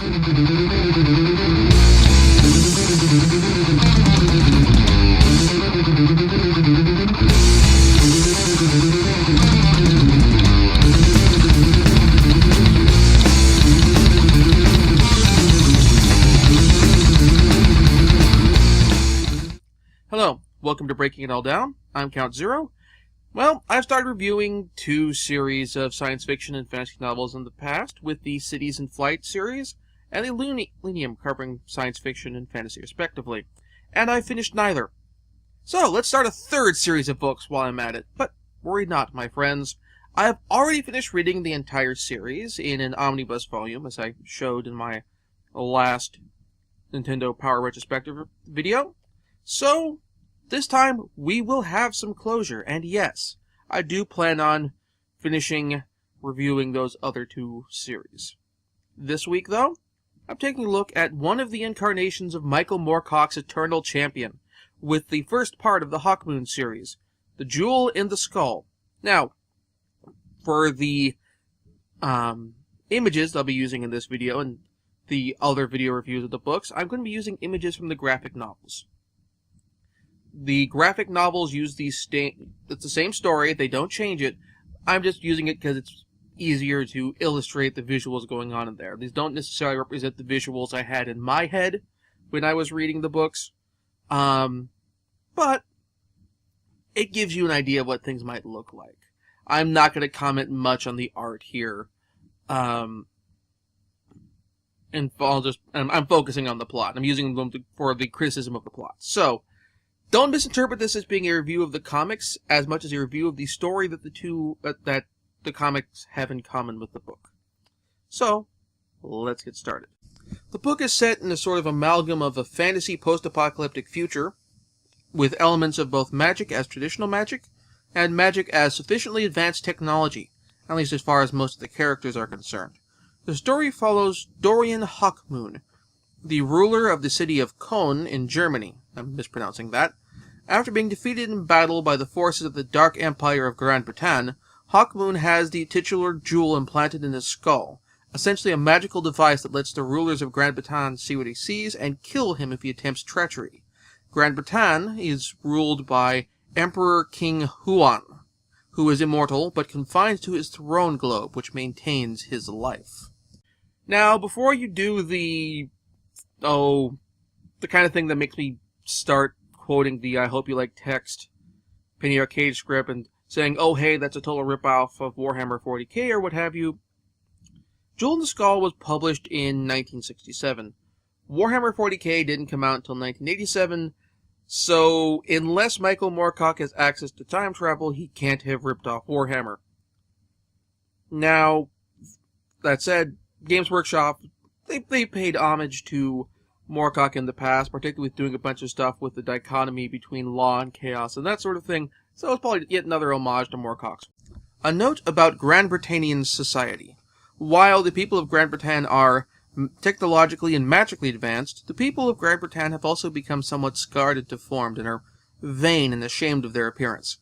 Hello, welcome to Breaking It All Down. I'm Count Zero. Well, I've started reviewing 2 series of science fiction and fantasy novels in the past, with the Cities in Flight series and the Lunium covering science fiction and fantasy respectively, and I finished neither. So, let's start a 3rd series of books while I'm at it, but worry not, my friends. I have already finished reading the entire series in an omnibus volume, as I showed in my last Nintendo Power Retrospective video. So, this time, we will have some closure, and yes, I do plan on reviewing those other 2 series. This week, though, I'm taking a look at one of the incarnations of Michael Moorcock's Eternal Champion, with the first part of the Hawkmoon series, The Jewel in the Skull. Now, for the images I'll be using in this video, and the other video reviews of the books, I'm going to be using images from the graphic novels. The graphic novels use it's the same story, they don't change it. I'm just using it because it's easier to illustrate the visuals going on in there. These don't necessarily represent the visuals I had in my head when I was reading the books. But it gives you an idea of what things might look like. I'm not going to comment much on the art here. And I'm focusing on the plot. I'm using them for the criticism of the plot. So, don't misinterpret this as being a review of the comics as much as a review of the story that the comics have in common with the book. So, let's get started. The book is set in a sort of amalgam of a fantasy post-apocalyptic future, with elements of both magic as traditional magic, and magic as sufficiently advanced technology, at least as far as most of the characters are concerned. The story follows Dorian Hawkmoon, the ruler of the city of Köln in Germany. I'm mispronouncing that. After being defeated in battle by the forces of the Dark Empire of Grand Bretagne, Hawkmoon has the titular jewel implanted in his skull, essentially a magical device that lets the rulers of Grand Bretagne see what he sees and kill him if he attempts treachery. Grand Bretagne is ruled by Emperor King Huan, who is immortal but confined to his throne globe, which maintains his life. Now, before you do the kind of thing that makes me start quoting the I hope you like text Penny Arcade script and saying, oh hey, that's a total ripoff of Warhammer 40k or what have you, Jewel in the Skull was published in 1967. Warhammer 40k didn't come out until 1987, so unless Michael Moorcock has access to time travel, he can't have ripped off Warhammer. Now, that said, Games Workshop, they paid homage to Moorcock in the past, particularly with doing a bunch of stuff with the dichotomy between law and chaos and that sort of thing, so it's probably yet another homage to Moorcock's. A note about Grand Britannian society. While the people of Grand Bretagne are technologically and magically advanced, the people of Grand Bretagne have also become somewhat scarred and deformed and are vain and ashamed of their appearance.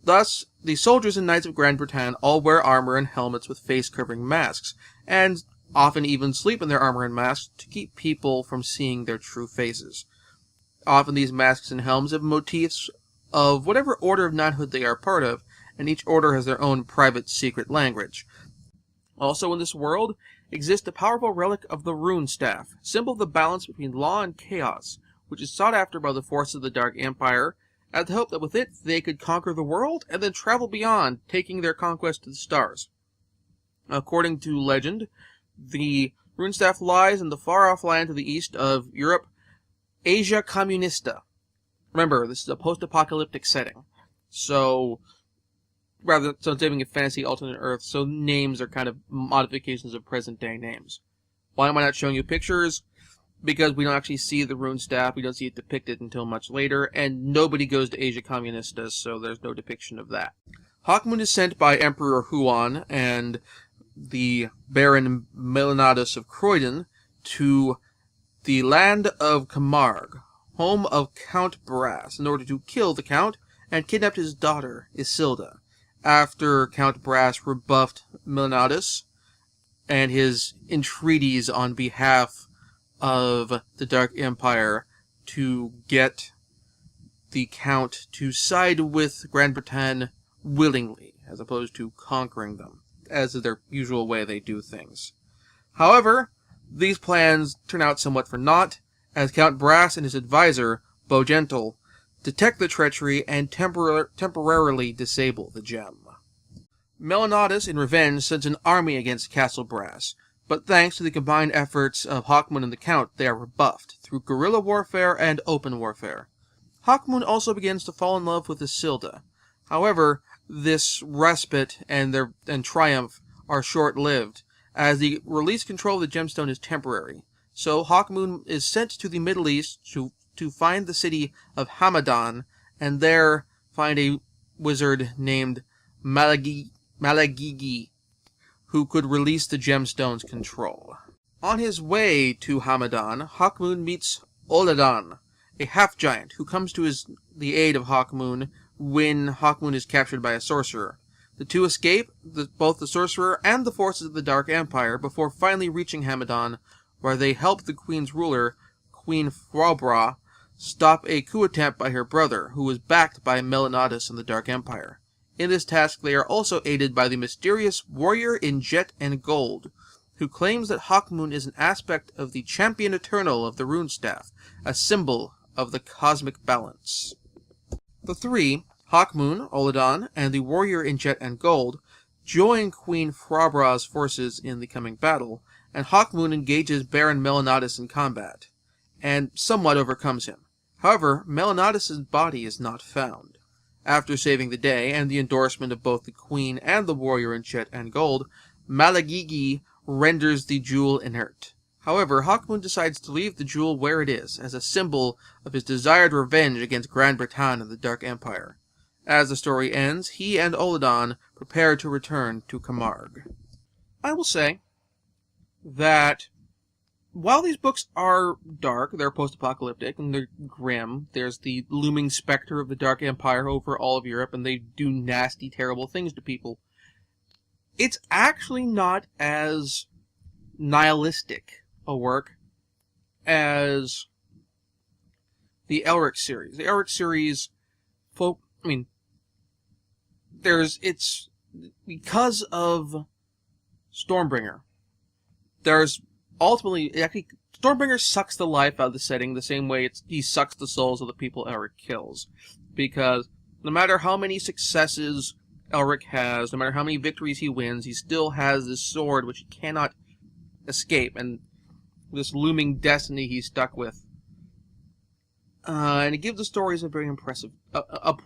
Thus, the soldiers and knights of Grand Bretagne all wear armor and helmets with face-covering masks, and often even sleep in their armor and masks to keep people from seeing their true faces. Often these masks and helms have motifs of whatever order of knighthood they are part of, and each order has their own private secret language. Also in this world exists the powerful relic of the Rune Staff, symbol of the balance between law and chaos, which is sought after by the forces of the Dark Empire, at the hope that with it they could conquer the world and then travel beyond, taking their conquest to the stars. According to legend, the Rune Staff lies in the far-off land to the east of Europe, Asia Communista. Remember, this is a post-apocalyptic setting, so it's giving a fantasy alternate Earth, so names are kind of modifications of present-day names. Why am I not showing you pictures? Because we don't actually see the Rune Staff, we don't see it depicted until much later, and nobody goes to Asia Communista, so there's no depiction of that. Hawkmoon is sent by Emperor Huan and the Baron Melanatus of Croydon to the land of Camargue, home of Count Brass, in order to kill the Count and kidnap his daughter, Isilda. After Count Brass rebuffed Melanatus, and his entreaties on behalf of the Dark Empire to get the Count to side with Grand Britain willingly, as opposed to conquering them, as is their usual way they do things. However, these plans turn out somewhat for naught, as Count Brass and his advisor, Beaugentle, detect the treachery and temporarily disable the gem. Meliodas, in revenge, sends an army against Castle Brass, but thanks to the combined efforts of Hawkmoon and the Count, they are rebuffed through guerrilla warfare and open warfare. Hawkmoon also begins to fall in love with Isilda. However, this respite and triumph are short-lived, as the released control of the gemstone is temporary. So Hawkmoon is sent to the Middle East to find the city of Hamadan, and there find a wizard named Malagigi, who could release the gemstone's control. On his way to Hamadan, Hawkmoon meets Oladan, a half-giant who comes to the aid of Hawkmoon when Hawkmoon is captured by a sorcerer. The two escape, both the sorcerer and the forces of the Dark Empire, before finally reaching Hamadan, where they help the Queen's ruler, Queen Frobra, stop a coup attempt by her brother, who was backed by Meliodas and the Dark Empire. In this task, they are also aided by the mysterious warrior in jet and gold, who claims that Hawkmoon is an aspect of the Champion Eternal of the Rune Staff, a symbol of the cosmic balance. The three, Hawkmoon, Oladan, and the warrior in jet and gold, join Queen Frobra's forces in the coming battle, and Hawkmoon engages Baron Meliodas in combat, and somewhat overcomes him. However, Meliodas' body is not found. After saving the day, and the endorsement of both the Queen and the warrior in jet and gold, Malagigi renders the jewel inert. However, Hawkmoon decides to leave the jewel where it is, as a symbol of his desired revenge against Grand Britain and the Dark Empire. As the story ends, he and Oladan prepare to return to Camargue. I will say that while these books are dark, they're post-apocalyptic, and they're grim, there's the looming specter of the Dark Empire over all of Europe, and they do nasty, terrible things to people. It's actually not as nihilistic a work as the Elric series. The Elric series, it's because of Stormbringer. Stormbringer sucks the life out of the setting the same way he sucks the souls of the people Elric kills. Because no matter how many successes Elric has, no matter how many victories he wins, he still has this sword which he cannot escape, and this looming destiny he's stuck with. And it gives the stories a very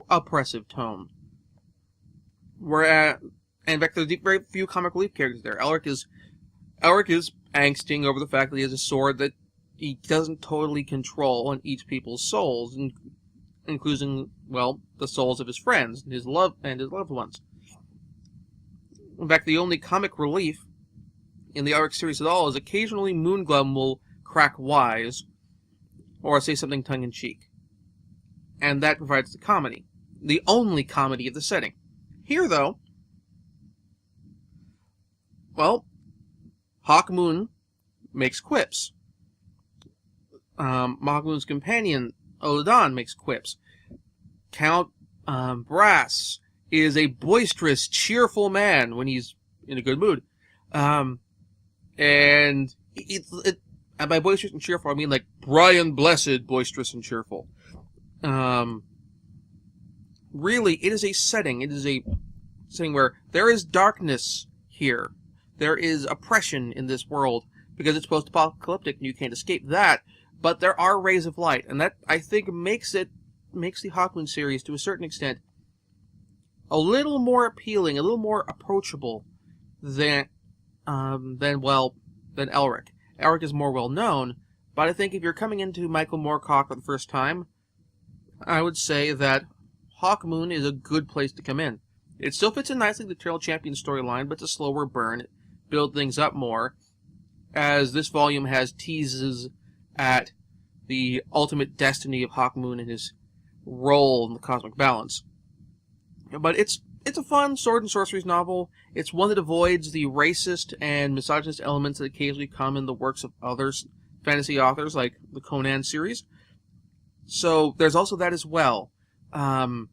oppressive tone. And in fact, there's very few comic relief characters there. Elric is angsting over the fact that he has a sword that he doesn't totally control and eats people's souls, including, well, the souls of his friends and his loved ones. In fact, the only comic relief in the Elric series at all is occasionally Moonglum will crack wise or say something tongue-in-cheek. And that provides the comedy. The only comedy of the setting. Here, though, well, Hawkmoon makes quips. Hawkmoon's companion, Oladan, makes quips. Count Brass is a boisterous, cheerful man when he's in a good mood. And by boisterous and cheerful, I mean like Brian Blessed, boisterous and cheerful. Really, it is a setting. It is a setting where there is darkness here. There is oppression in this world because it's post-apocalyptic and you can't escape that. But there are rays of light, and that, I think, makes the Hawkmoon series, to a certain extent, a little more appealing, a little more approachable than Elric. Elric is more well known, but I think if you're coming into Michael Moorcock for the first time, I would say that Hawkmoon is a good place to come in. It still fits in nicely with the Eternal Champion storyline, but it's a slower burn. It builds things up more, as this volume has teases at the ultimate destiny of Hawkmoon and his role in the cosmic balance. But it's it's a fun sword and sorcery novel. It's one that avoids the racist and misogynist elements that occasionally come in the works of other fantasy authors, like the Conan series. So there's also that as well. I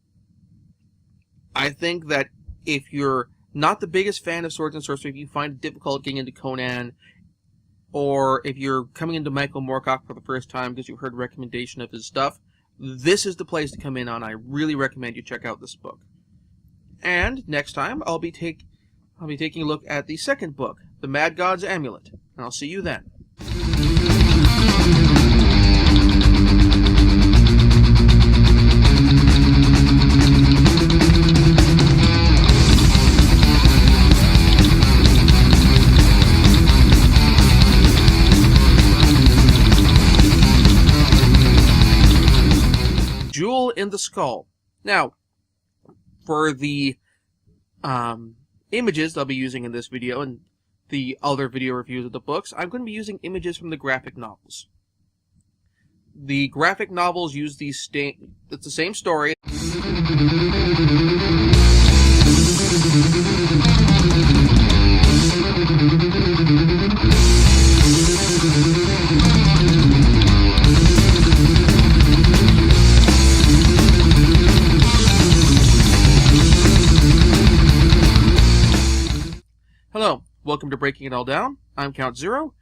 think that if you're not the biggest fan of swords and sorcery, if you find it difficult getting into Conan, or if you're coming into Michael Moorcock for the first time because you've heard recommendation of his stuff, this is the place to come in on. I really recommend you check out this book. And next time, I'll be taking a look at the second book, The Mad God's Amulet. And I'll see you then. Jewel in the Skull. Now, for the images I'll be using in this video and the other video reviews of the books, I'm going to be using images from the graphic novels. The graphic novels use it's the same story. Hello, welcome to Breaking It All Down. I'm Count Zero.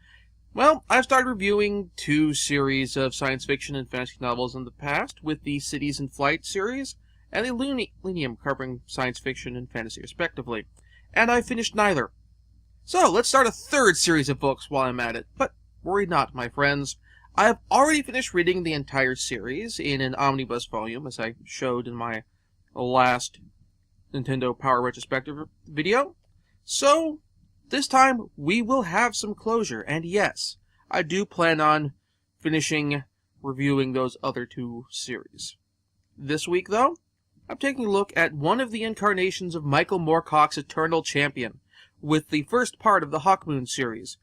Well, I've started reviewing 2 series of science fiction and fantasy novels in the past, with the Cities in Flight series and the Lunium covering science fiction and fantasy respectively. And I've finished neither. So, let's start a 3rd series of books while I'm at it. But worry not, my friends. I have already finished reading the entire series in an omnibus volume, as I showed in my last Nintendo Power Retrospective video. So, this time, we will have some closure, and yes, I do plan on reviewing those other 2 series. This week, though, I'm taking a look at one of the incarnations of Michael Moorcock's Eternal Champion, with the first part of the Hawkmoon series,